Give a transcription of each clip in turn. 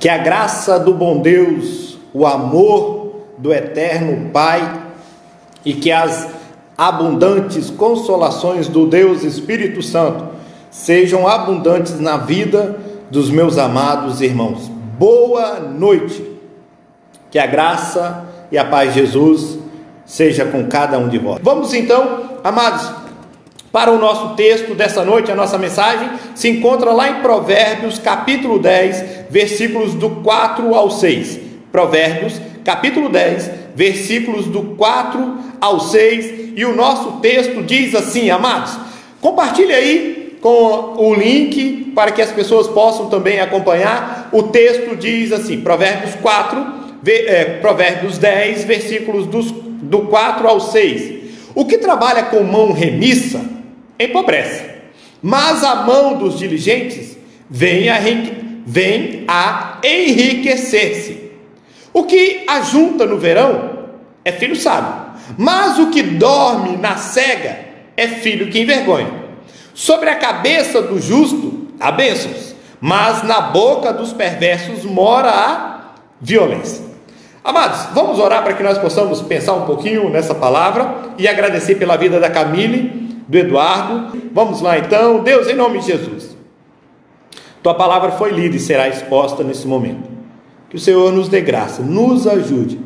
Que a graça do bom Deus, o amor do eterno Pai e que as abundantes consolações do Deus Espírito Santo sejam abundantes na vida dos meus amados irmãos. Boa noite. Que a graça e a paz de Jesus seja com cada um de vós. Vamos então, amados, para o nosso texto dessa noite. A nossa mensagem se encontra lá em Provérbios, capítulo 10, versículos do 4 ao 6. Provérbios, capítulo 10, versículos do 4 ao 6. E o nosso texto diz assim, amados, compartilhe aí com o link para que as pessoas possam também acompanhar. O texto diz assim, Provérbios 10, versículos do 4 ao 6. O que trabalha com mão remissa empobrece, mas a mão dos diligentes vem a enriquecer-se. O que ajunta no verão é filho sábio, mas o que dorme na cega é filho que envergonha. Sobre a cabeça do justo há bênçãos, mas na boca dos perversos mora a violência. Amados, vamos orar para que nós possamos pensar um pouquinho nessa palavra e agradecer pela vida da Camille, do Eduardo. Vamos lá então. Deus, em nome de Jesus, tua palavra foi lida e será exposta nesse momento. Que o Senhor nos dê graça, nos ajude,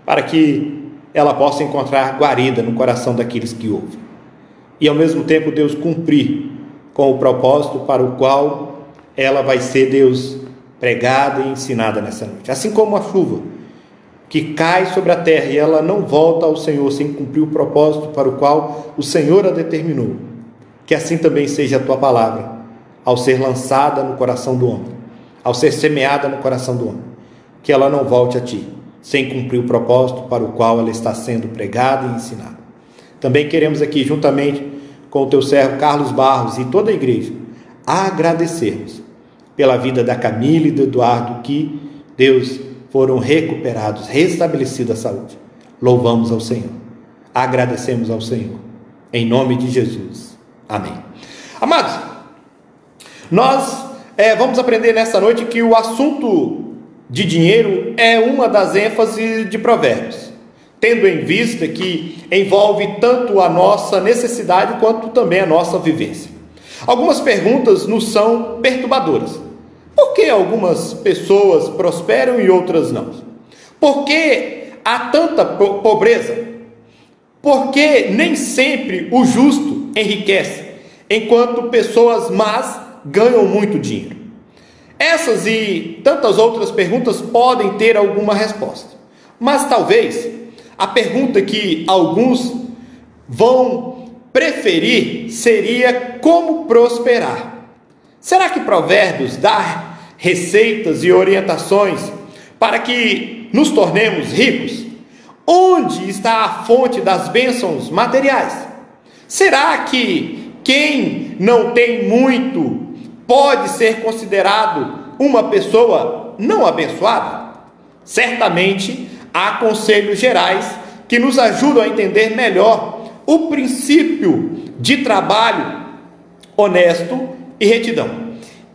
para que ela possa encontrar guarida no coração daqueles que ouvem. E ao mesmo tempo, Deus, cumprir com o propósito para o qual ela vai ser, Deus, pregada e ensinada nessa noite. Assim como a chuva que cai sobre a terra e ela não volta ao Senhor sem cumprir o propósito para o qual o Senhor a determinou. Que assim também seja a tua palavra, ao ser lançada no coração do homem, ao ser semeada no coração do homem, que ela não volte a ti, sem cumprir o propósito para o qual ela está sendo pregada e ensinada. Também queremos aqui, juntamente com o teu servo Carlos Barros e toda a igreja, agradecermos pela vida da Camille e do Eduardo, que, Deus, foram recuperados, restabelecida a saúde. Louvamos ao Senhor, agradecemos ao Senhor, em nome de Jesus, amém. Amados, nós vamos aprender nessa noite que o assunto de dinheiro é uma das ênfases de Provérbios, tendo em vista que envolve tanto a nossa necessidade quanto também a nossa vivência. Algumas perguntas nos são perturbadoras. Por que algumas pessoas prosperam e outras não? Por que há tanta pobreza? Por que nem sempre o justo enriquece, enquanto pessoas más ganham muito dinheiro? Essas e tantas outras perguntas podem ter alguma resposta, mas talvez a pergunta que alguns vão preferir seria como prosperar. Será que Provérbios dá receitas e orientações para que nos tornemos ricos? Onde está a fonte das bênçãos materiais? Será que quem não tem muito pode ser considerado uma pessoa não abençoada? Certamente há conselhos gerais que nos ajudam a entender melhor o princípio de trabalho honesto e retidão.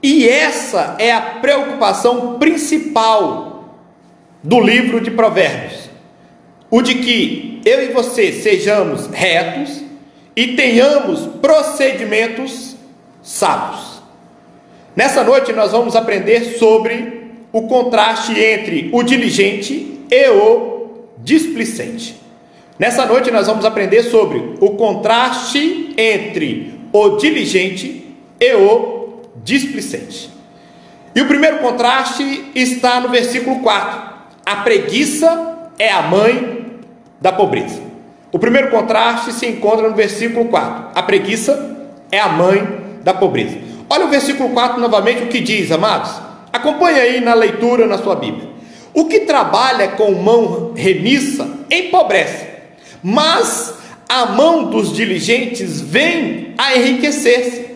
E essa é a preocupação principal do livro de Provérbios, o de que eu e você sejamos retos e tenhamos procedimentos sábios. Nessa noite nós vamos aprender sobre o contraste entre o diligente e o displicente. Nessa noite nós vamos aprender sobre o contraste entre o diligente e o displicente. E o primeiro contraste está no versículo 4. A preguiça é a mãe da pobreza. O primeiro contraste se encontra no versículo 4. A preguiça é a mãe da pobreza. Olha o versículo 4 novamente, o que diz, amados. Acompanhe aí na leitura na sua Bíblia. O que trabalha com mão remissa empobrece, mas a mão dos diligentes vem a enriquecer-se.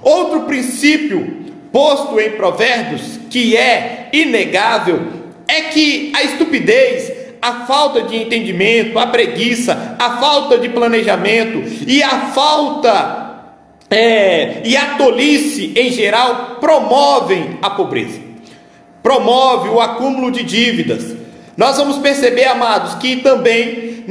Outro princípio posto em Provérbios, que é inegável, é que a estupidez, a falta de entendimento, a preguiça, a falta de planejamento e a falta e a tolice em geral promovem a pobreza. promove o acúmulo de dívidas. Nós vamos perceber, amados, que também,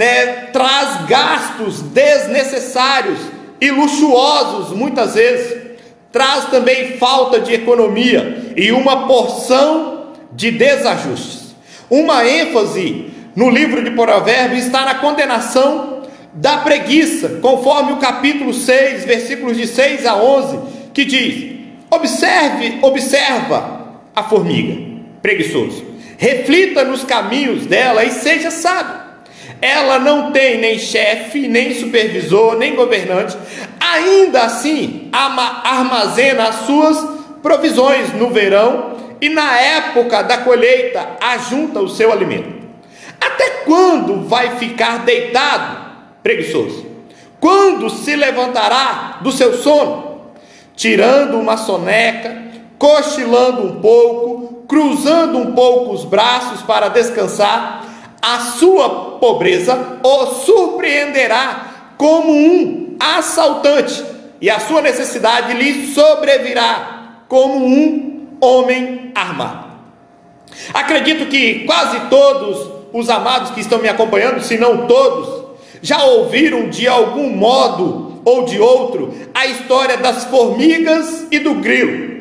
traz gastos desnecessários e luxuosos, muitas vezes. Traz também falta de economia e uma porção de desajustes. Uma ênfase no livro de Provérbios está na condenação da preguiça, conforme o capítulo 6, versículos de 6 a 11, que diz: observa a formiga, preguiçoso, reflita nos caminhos dela e seja sábio. Ela não tem nem chefe, nem supervisor, nem governante, ainda assim armazena as suas provisões no verão e na época da colheita ajunta o seu alimento. Até quando vai ficar deitado, preguiçoso? Quando se levantará do seu sono? Tirando uma soneca, cochilando um pouco, cruzando um pouco os braços para descansar, a sua pobreza o surpreenderá como um assaltante, e a sua necessidade lhe sobrevirá como um homem armado. Acredito que quase todos os amados que estão me acompanhando, se não todos, já ouviram de algum modo ou de outro a história das formigas e do grilo,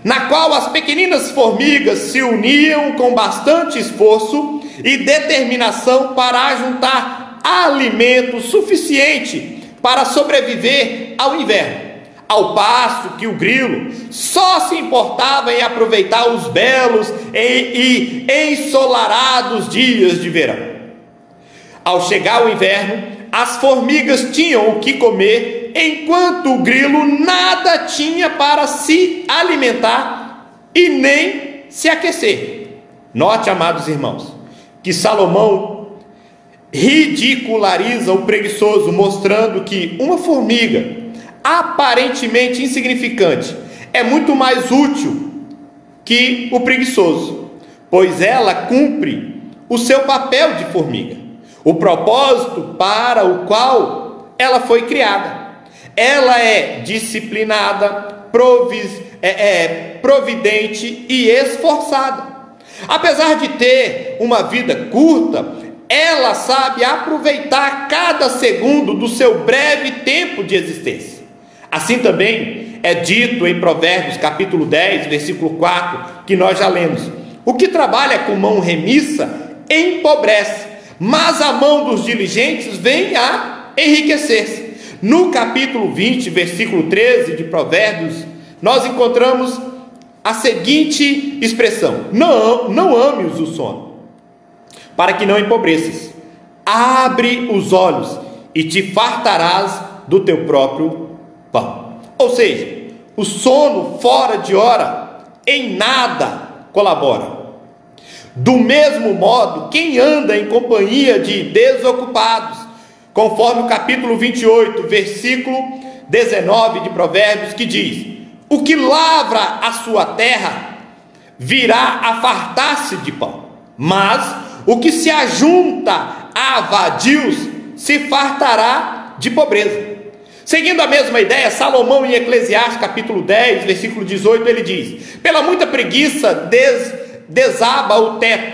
na qual as pequeninas formigas se uniam com bastante esforço e determinação para ajuntar alimento suficiente para sobreviver ao inverno, ao passo que o grilo só se importava em aproveitar os belos e ensolarados dias de verão. Ao chegar o inverno, as formigas tinham o que comer, enquanto o grilo nada tinha para se alimentar e nem se aquecer. Note, amados irmãos, que Salomão ridiculariza o preguiçoso, mostrando que uma formiga aparentemente insignificante é muito mais útil que o preguiçoso, pois ela cumpre o seu papel de formiga, o propósito para o qual ela foi criada. Ela é disciplinada, providente e esforçada. Apesar de ter uma vida curta, ela sabe aproveitar cada segundo do seu breve tempo de existência. Assim também é dito em Provérbios capítulo 10, versículo 4, que nós já lemos: o que trabalha com mão remissa empobrece, mas a mão dos diligentes vem a enriquecer-se. No capítulo 20, versículo 13 de Provérbios, nós encontramos a seguinte expressão: não ames o sono, para que não empobreças. Abre os olhos e te fartarás do teu próprio pão. Ou seja, o sono fora de hora em nada colabora. Do mesmo modo, quem anda em companhia de desocupados, conforme o capítulo 28, versículo 19 de Provérbios, que diz: o que lavra a sua terra virá a fartar-se de pão, mas o que se ajunta a vadios se fartará de pobreza. Seguindo a mesma ideia, Salomão em Eclesiastes capítulo 10, versículo 18, ele diz: pela muita preguiça desaba o teto,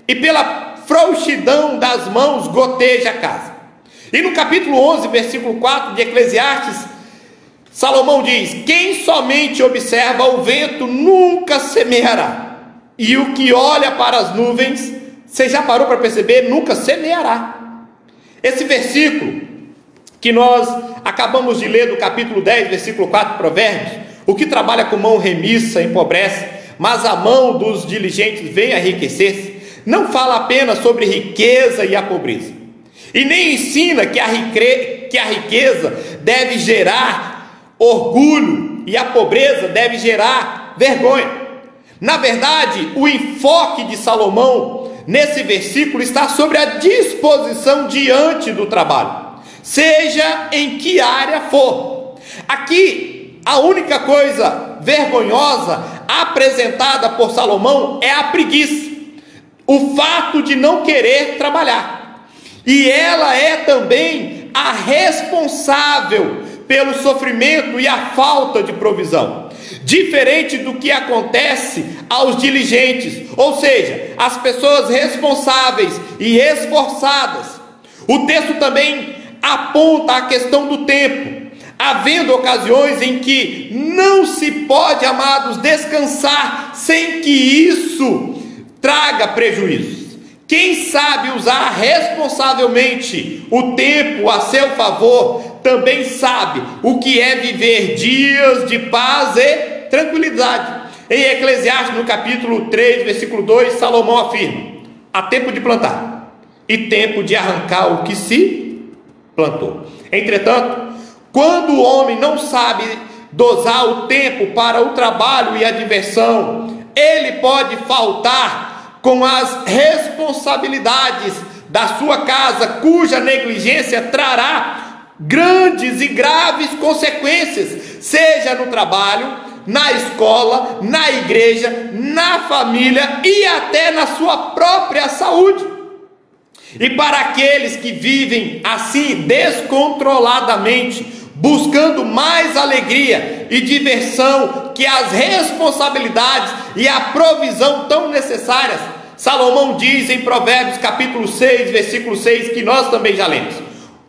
e pela frouxidão das mãos goteja a casa. E no capítulo 11, versículo 4 de Eclesiastes, Salomão diz: quem somente observa o vento nunca semeará, e o que olha para as nuvens, você já parou para perceber, nunca semeará. Esse versículo que nós acabamos de ler do capítulo 10, versículo 4 de Provérbios: o que trabalha com mão remissa empobrece, mas a mão dos diligentes vem a enriquecer-se, não fala apenas sobre riqueza e a pobreza, e nem ensina que a riqueza deve gerar orgulho e a pobreza deve gerar vergonha. Na verdade, o enfoque de Salomão nesse versículo está sobre a disposição diante do trabalho, seja em que área for. Aqui, a única coisa vergonhosa apresentada por Salomão é a preguiça, o fato de não querer trabalhar, e ela é também a responsável pelo sofrimento e a falta de provisão. diferente do que acontece aos diligentes, ou seja, as pessoas responsáveis e esforçadas. O texto também aponta a questão do tempo, havendo ocasiões em que não se pode, amados, descansar sem que isso traga prejuízos. Quem sabe usar responsavelmente o tempo a seu favor, também sabe o que é viver dias de paz e tranquilidade. Em Eclesiastes, no capítulo 3, versículo 2, Salomão afirma: há tempo de plantar e tempo de arrancar o que se plantou. Entretanto, quando o homem não sabe dosar o tempo para o trabalho e a diversão, ele pode faltar com as responsabilidades da sua casa, cuja negligência trará grandes e graves consequências, seja no trabalho, na escola, na igreja, na família e até na sua própria saúde. E para aqueles que vivem assim descontroladamente, buscando mais alegria e diversão que as responsabilidades e a provisão tão necessárias, Salomão diz em Provérbios capítulo 6, versículo 6, que nós também já lemos: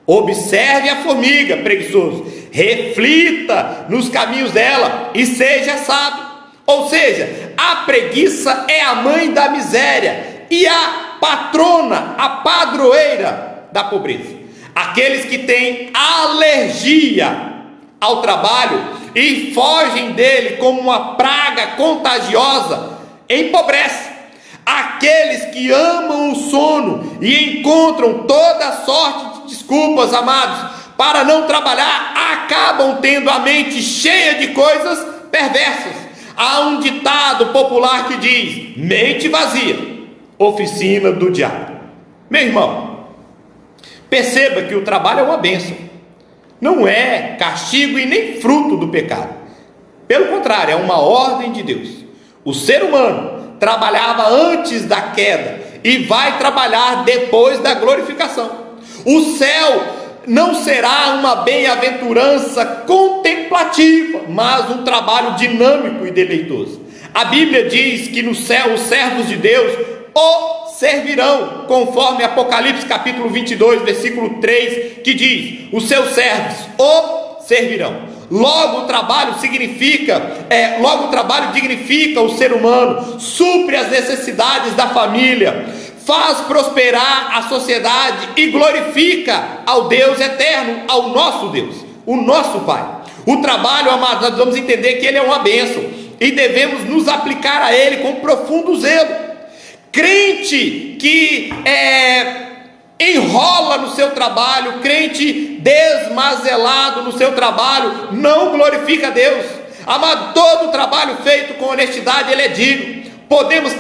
observe a formiga, preguiçoso, reflita nos caminhos dela e seja sábio. Ou seja, a preguiça é a mãe da miséria e a patrona, a padroeira da pobreza. Aqueles que têm alergia ao trabalho e fogem dele como uma praga contagiosa, empobrecem. Aqueles que amam o sono e encontram toda sorte de desculpas, amados, para não trabalhar, acabam tendo a mente cheia de coisas perversas. Há um ditado popular que diz: mente vazia, oficina do diabo. Meu irmão, perceba que o trabalho é uma bênção, não é castigo e nem fruto do pecado. Pelo contrário, é uma ordem de Deus. O ser humano trabalhava antes da queda e vai trabalhar depois da glorificação. O céu não será uma bem-aventurança contemplativa, mas um trabalho dinâmico e deleitoso. A Bíblia diz que no céu os servos de Deus o servirão, conforme Apocalipse capítulo 22, versículo 3, que diz: os seus servos o servirão. Logo o trabalho dignifica o ser humano, supre as necessidades da família, faz prosperar a sociedade e glorifica ao Deus eterno, ao nosso Deus, o nosso Pai. O trabalho, amados, nós vamos entender que ele é uma bênção e devemos nos aplicar a ele com profundo zelo. Crente que enrola no seu trabalho, crente desmazelado no seu trabalho, não glorifica a Deus. Amado, todo trabalho feito com honestidade, ele é digno. Podemos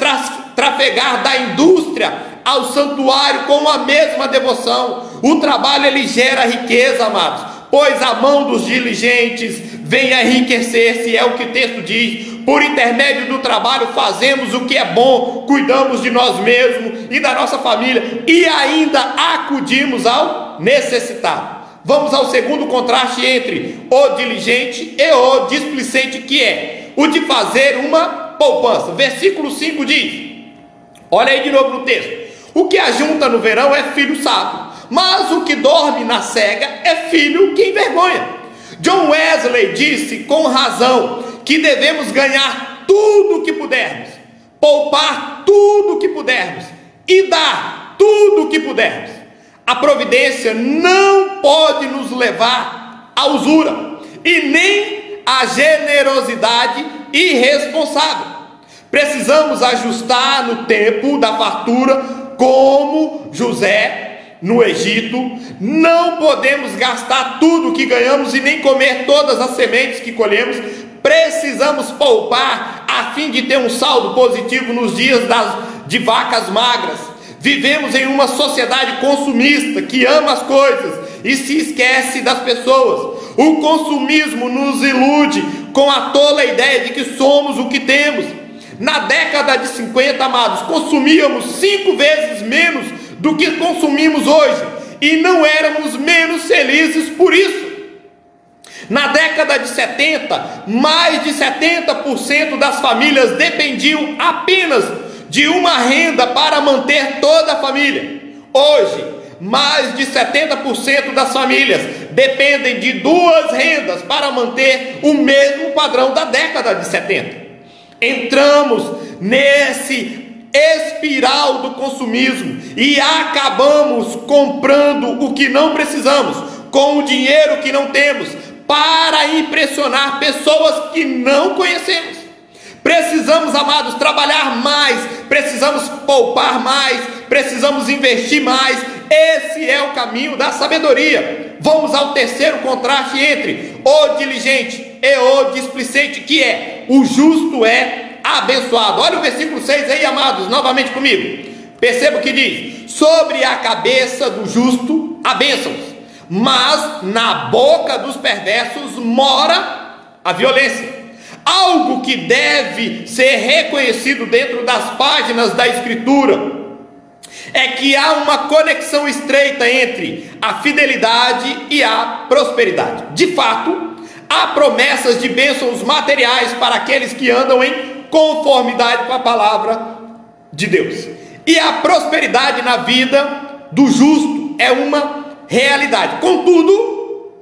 trafegar da indústria ao santuário com a mesma devoção. O trabalho, ele gera riqueza, amados, pois a mão dos diligentes vem a enriquecer-se, é o que o texto diz. Por intermédio do trabalho fazemos o que é bom, cuidamos de nós mesmos e da nossa família e ainda acudimos ao necessitado. Vamos ao segundo contraste entre o diligente e o displicente, que é o de fazer uma poupança. Versículo 5 diz, olha aí de novo no texto: o que ajunta no verão é filho sábio, mas o que dorme na cega é filho que envergonha. John Wesley disse com razão que devemos ganhar tudo o que pudermos, poupar tudo o que pudermos e dar tudo o que pudermos. A providência não pode nos levar à usura e nem à generosidade irresponsável. Precisamos ajustar no tempo da fartura, como José no Egito. Não podemos gastar tudo o que ganhamos e nem comer todas as sementes que colhemos. Precisamos poupar a fim de ter um saldo positivo nos dias de vacas magras. Vivemos em uma sociedade consumista que ama as coisas e se esquece das pessoas. O consumismo nos ilude com a tola ideia de que somos o que temos. Na década de 50, amados, consumíamos 5 vezes menos do que consumimos hoje e não éramos menos felizes por isso. Na década de 70, mais de 70% das famílias dependiam apenas de uma renda para manter toda a família. Hoje, mais de 70% das famílias dependem de duas rendas para manter o mesmo padrão da década de 70. Entramos nesse espiral do consumismo e acabamos comprando o que não precisamos, com o dinheiro que não temos, para impressionar pessoas que não conhecemos. Precisamos, amados, trabalhar mais, precisamos poupar mais, precisamos investir mais. Esse é o caminho da sabedoria. Vamos ao terceiro contraste entre o diligente e o displicente, que é: o justo é abençoado. Olha o versículo 6 aí, amados, novamente comigo. Perceba o que diz: sobre a cabeça do justo há bênçãos, mas na boca dos perversos mora a violência. Algo que deve ser reconhecido dentro das páginas da Escritura é que há uma conexão estreita entre a fidelidade e a prosperidade. De fato, há promessas de bênçãos materiais para aqueles que andam em conformidade com a palavra de Deus. E a prosperidade na vida do justo é uma realidade. Contudo,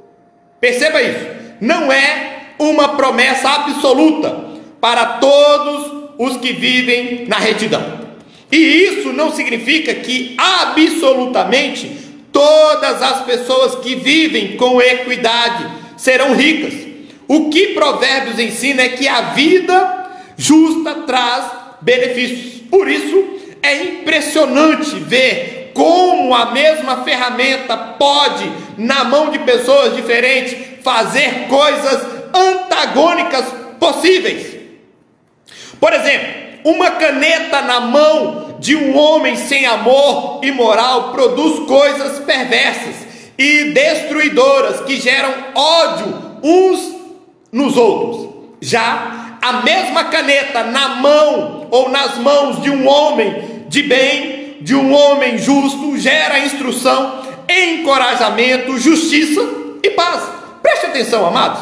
perceba isso, não é uma promessa absoluta para todos os que vivem na retidão. E isso não significa que absolutamente todas as pessoas que vivem com equidade serão ricas. O que Provérbios ensina é que a vida justa traz benefícios. Por isso é impressionante ver como a mesma ferramenta pode, na mão de pessoas diferentes, fazer coisas antagônicas possíveis. Por exemplo, uma caneta na mão de um homem sem amor e moral produz coisas perversas e destruidoras que geram ódio uns nos outros. Já a mesma caneta na mão ou nas mãos de um homem de bem, de um homem justo, gera instrução, encorajamento, justiça e paz. Preste atenção, amados,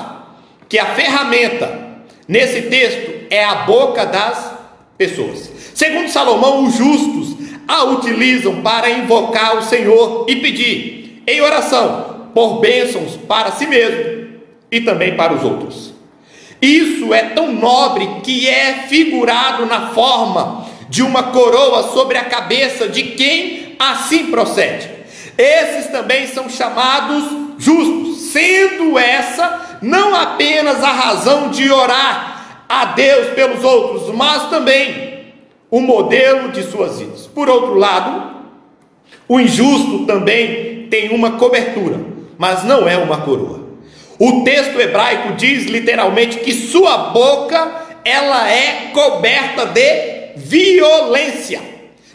que a ferramenta nesse texto é a boca das pessoas. Segundo Salomão, os justos a utilizam para invocar o Senhor e pedir em oração por bênçãos para si mesmo e também para os outros. Isso é tão nobre que é figurado na forma de uma coroa sobre a cabeça de quem assim procede. Esses também são chamados justos, sendo essa não apenas a razão de orar a Deus pelos outros, mas também o modelo de suas vidas. Por outro lado, o injusto também tem uma cobertura, mas não é uma coroa. O texto hebraico diz literalmente que sua boca, ela é coberta de violência.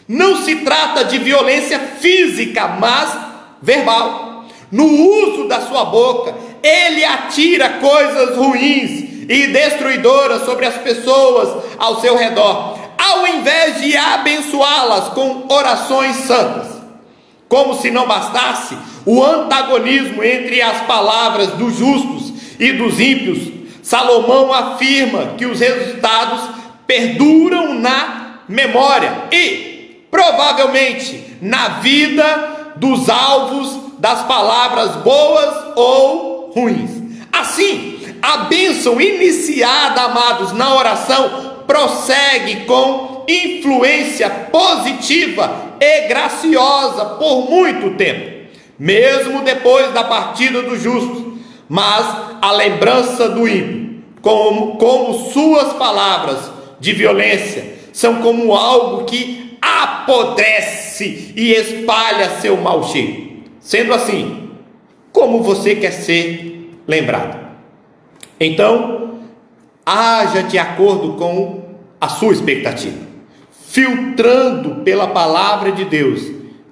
Não se trata de violência física, mas verbal. No uso da sua boca, ele atira coisas ruins e destruidoras sobre as pessoas ao seu redor, ao invés de abençoá-las com orações santas. Como se não bastasse o antagonismo entre as palavras dos justos e dos ímpios, Salomão afirma que os resultados perduram na memória e, provavelmente, na vida dos alvos das palavras boas ou ruins. Assim, a bênção iniciada, amados, na oração, prossegue com influência positiva e graciosa por muito tempo, mesmo depois da partida do justo. Mas a lembrança do ímpio, como suas palavras de violência, são como algo que apodrece e espalha seu mau cheiro. Sendo assim, como você quer ser lembrado? Então, haja de acordo com a sua expectativa, filtrando pela palavra de Deus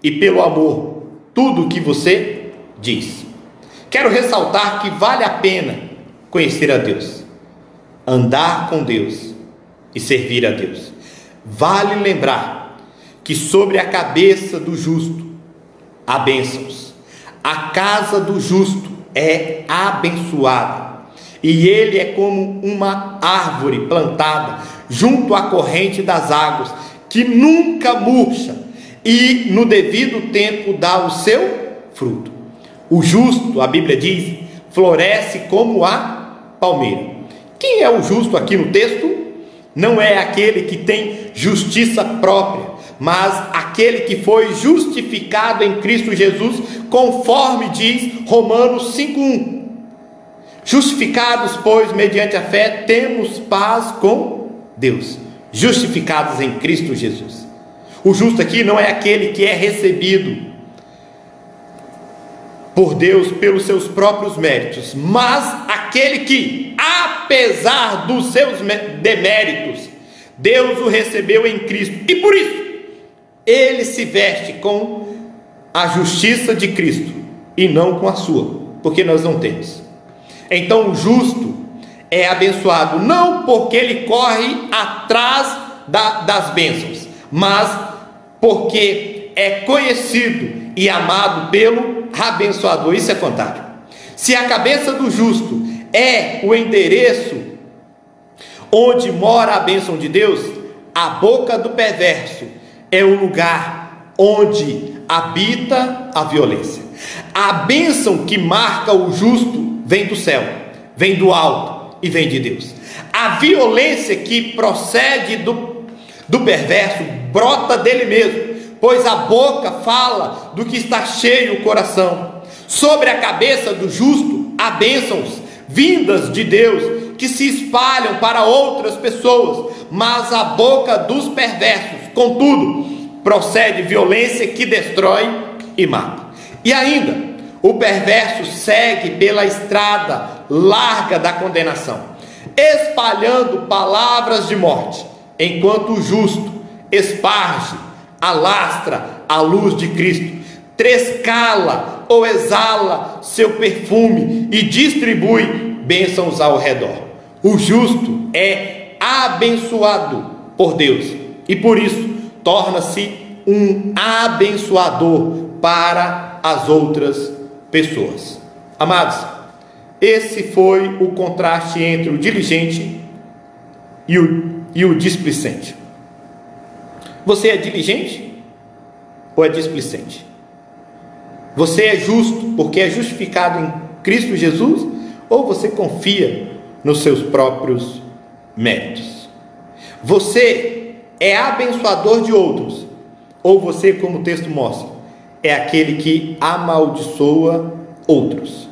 e pelo amor tudo o que você diz. Quero ressaltar que vale a pena conhecer a Deus, andar com Deus e servir a Deus. Vale lembrar que sobre a cabeça do justo há bênçãos. A casa do justo é abençoado. E ele é como uma árvore plantada junto à corrente das águas, que nunca murcha e no devido tempo dá o seu fruto. O justo, a Bíblia diz, floresce como a palmeira. Quem é o justo aqui no texto? Não é aquele que tem justiça própria, mas aquele que foi justificado em Cristo Jesus, conforme diz Romanos 5:1. Justificados, pois, mediante a fé, temos paz com Deus. Justificados em Cristo Jesus. O justo aqui não é aquele que é recebido por Deus pelos seus próprios méritos, mas aquele que, apesar dos seus deméritos, Deus o recebeu em Cristo, e por isso ele se veste com a justiça de Cristo e não com a sua, porque nós não temos. Então o justo é abençoado não porque ele corre atrás das bênçãos, mas porque é conhecido e amado pelo abençoador. Isso é fantástico. Se a cabeça do justo é o endereço onde mora a bênção de Deus, a boca do perverso é o lugar onde habita a violência. A bênção que marca o justo vem do céu, vem do alto e vem de Deus. A violência que procede do perverso brota dele mesmo, pois a boca fala do que está cheio o coração. Sobre a cabeça do justo há bênçãos vindas de Deus que se espalham para outras pessoas, mas a boca dos perversos, contudo, procede violência que destrói e mata. E ainda, o perverso segue pela estrada larga da condenação, espalhando palavras de morte, enquanto o justo esparge, alastra a luz de Cristo, trescala ou exala seu perfume e distribui bênçãos ao redor. O justo é abençoado por Deus e por isso torna-se um abençoador para as outras pessoas. Amados, esse foi o contraste entre o diligente e o displicente. Você é diligente ou é displicente? Você é justo porque é justificado em Cristo Jesus, ou você confia nos seus próprios méritos? Você é abençoador de outros, ou você, como o texto mostra, é aquele que amaldiçoa outros?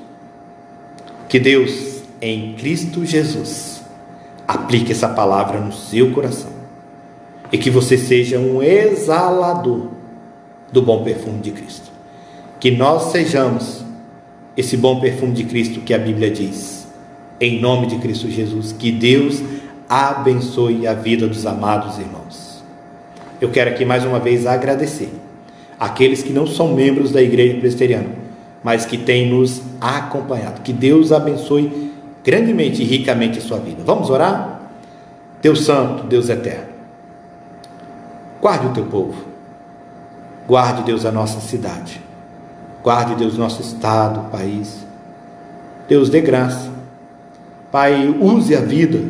Que Deus, em Cristo Jesus, aplique essa palavra no seu coração, e que você seja um exalador do bom perfume de Cristo. Que nós sejamos esse bom perfume de Cristo que a Bíblia diz, em nome de Cristo Jesus. Que Deus abençoe a vida dos amados irmãos. Eu quero aqui mais uma vez agradecer aqueles que não são membros da Igreja Presbiteriana, mas que têm nos acompanhado. Que Deus abençoe grandemente e ricamente a sua vida. Vamos orar? Deus Santo, Deus Eterno, guarde o teu povo, guarde, Deus, a nossa cidade, guarde, Deus, nosso estado, país. Deus, dê graça. Pai, use a vida,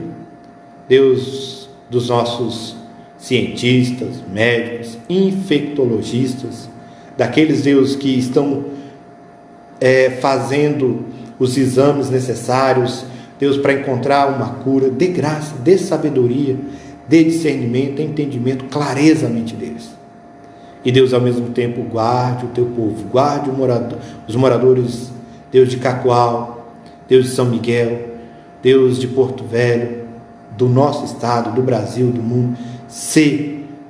Deus, dos nossos cientistas, médicos, infectologistas, daqueles, Deus, que estão fazendo os exames necessários, Deus, para encontrar uma cura. Dê graça, dê sabedoria, dê discernimento, entendimento, clareza à mente deles. E Deus, ao mesmo tempo, guarde o teu povo, guarde os moradores, Deus, de Cacoal, Deus, de São Miguel, Deus, de Porto Velho, do nosso estado, do Brasil, do mundo.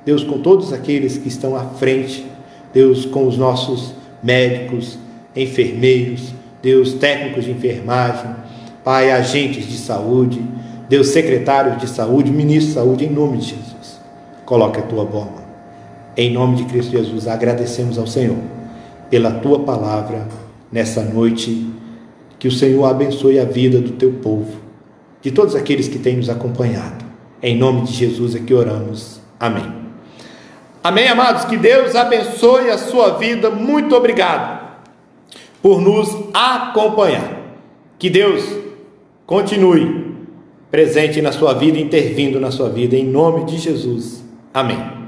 Deus, com todos aqueles que estão à frente, Deus, com os nossos médicos, enfermeiros, Deus, técnicos de enfermagem, Pai, agentes de saúde, Deus, secretários de saúde, ministros de saúde, em nome de Jesus. Coloque a tua boa mão. Em nome de Cristo Jesus, agradecemos ao Senhor pela tua palavra nessa noite. Que o Senhor abençoe a vida do teu povo, de todos aqueles que têm nos acompanhado. Em nome de Jesus é que oramos. Amém. Amém, amados. Que Deus abençoe a sua vida. Muito obrigado por nos acompanhar. Que Deus continue presente na sua vida, intervindo na sua vida, em nome de Jesus. Amém.